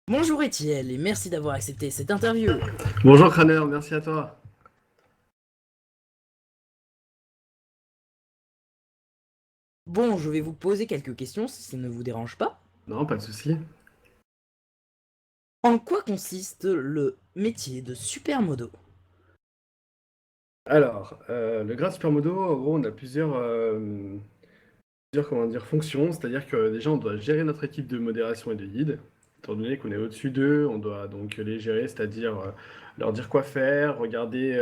Bonjour Étienne et merci d'avoir accepté cette interview. Bonjour Craner, merci à toi. Bon, je vais vous poser quelques questions si ça ne vous dérange pas. Non, pas de souci. En quoi consiste le métier de supermodo? Alors, le grade supermodo, en gros, on a plusieurs comment dire, fonctions. C'est-à-dire que déjà, on doit gérer notre équipe de modération et de guide. Étant donné qu'on est au-dessus d'eux, on doit donc les gérer, c'est-à-dire leur dire quoi faire, regarder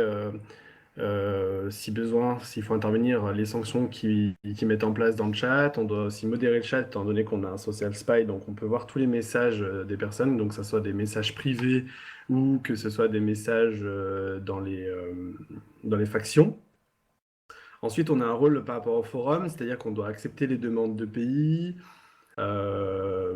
si besoin, s'il faut intervenir, les sanctions qu'ils mettent en place dans le chat. On doit aussi modérer le chat, étant donné qu'on a un social spy, donc on peut voir tous les messages des personnes, donc que ce soit des messages privés ou que ce soit des messages dans les factions. Ensuite, on a un rôle par rapport au forum, c'est-à-dire qu'on doit accepter les demandes de pays. euh,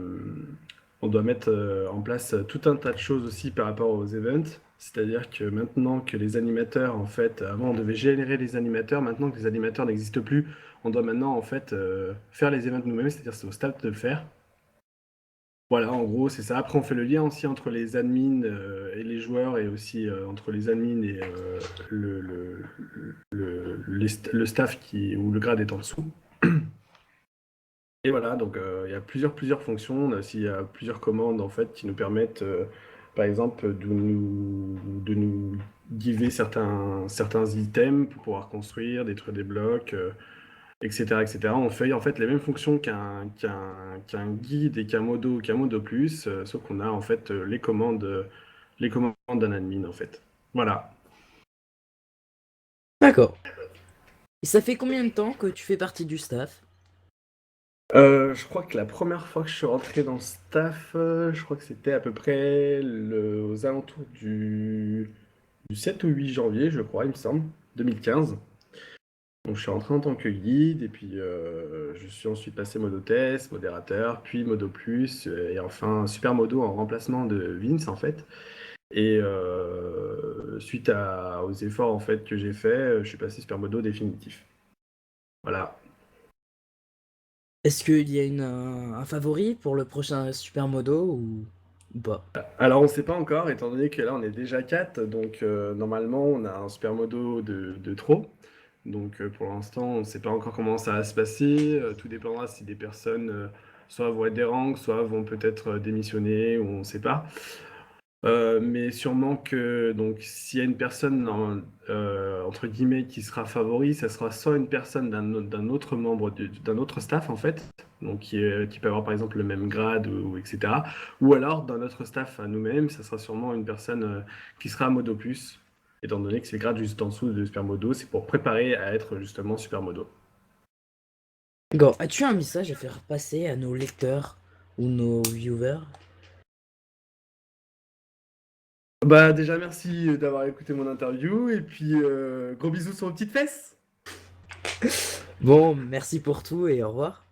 on doit mettre en place tout un tas de choses aussi par rapport aux events. C'est-à-dire que maintenant que les animateurs, en fait, avant on devait générer les animateurs, maintenant que les animateurs n'existent plus, on doit maintenant en fait faire les events nous-mêmes, c'est-à-dire c'est au staff de le faire. Voilà, en gros, c'est ça. Après, on fait le lien aussi entre les admins et les joueurs et aussi entre les admins et le staff où le grade est en dessous. Et voilà, donc il y a plusieurs fonctions. On a aussi plusieurs commandes en fait qui nous permettent, par exemple, de nous giver certains items pour pouvoir construire, détruire des blocs, etc., etc. On fait en fait les mêmes fonctions qu'un guide et qu'un modo plus, sauf qu'on a en fait les commandes d'un admin en fait. Voilà. D'accord. Et ça fait combien de temps que tu fais partie du staff? Je crois que la première fois que je suis rentré dans le staff, je crois que c'était à peu près aux alentours du 7 ou 8 janvier, je crois, il me semble, 2015. Donc je suis rentré en tant que guide et puis je suis ensuite passé modo test, modérateur, puis modo plus et enfin super modo en remplacement de Vince en fait. Et suite aux efforts en fait que j'ai fait, je suis passé super modo définitif. Voilà. Est-ce qu'il y a un favori pour le prochain supermodo ou pas? Alors on ne sait pas encore, étant donné que là on est déjà 4, donc normalement on a un super modo de trop. Donc pour l'instant on ne sait pas encore comment ça va se passer. Tout dépendra si des personnes soit vont être des rangs, soit vont peut-être démissionner, ou on ne sait pas. Mais sûrement que donc s'il y a une personne entre guillemets qui sera favori, ça sera soit une personne d'un autre membre d'un autre staff en fait, donc qui peut avoir par exemple le même grade ou etc. Ou alors dans notre staff à nous-mêmes, ça sera sûrement une personne qui sera modo plus, étant donné que c'est le grade juste en dessous de supermodo, c'est pour préparer à être justement supermodo. D'accord. As-tu un message à faire passer à nos lecteurs ou nos viewers? Bah déjà merci d'avoir écouté mon interview et puis gros bisous sur vos petites fesses. Bon, merci pour tout et au revoir.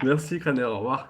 Merci Craner, au revoir.